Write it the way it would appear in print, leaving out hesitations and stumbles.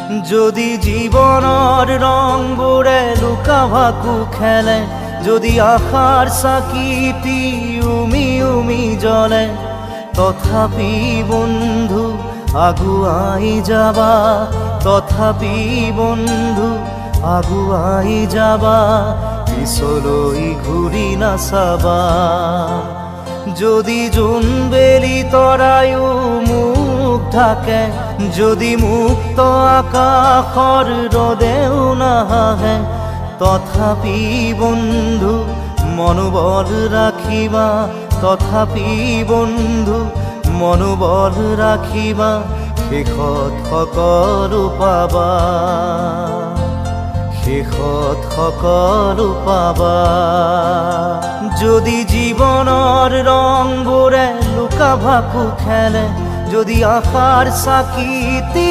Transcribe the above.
যদি জীৱনৰ ৰংবোৰে লুকা ভাকু খেলে, যদি আশাৰ চাকিটি উমি উমি জ্বলে, তথাপি বন্ধু আগুৱাই যাবা, তথাপি বন্ধু আগুৱাই যাবা, পিছলৈ ঘূৰি নাচাবা। যদি জোনবেলি তৰায়ো মুখ ঢাকে, যদি মুক্ত আকাশৰ ৰদেও নাহে, তথাপি বন্ধু মনোবল ৰাখিবা, তথাপি বন্ধু মনোবল ৰাখিবা, শেষত সকলো পাবা, শেষত সকলো পাবা। যদি জীৱনৰ ৰংবোৰে লুকা ভাকু খেলে, যদি আশাৰ চাকিটি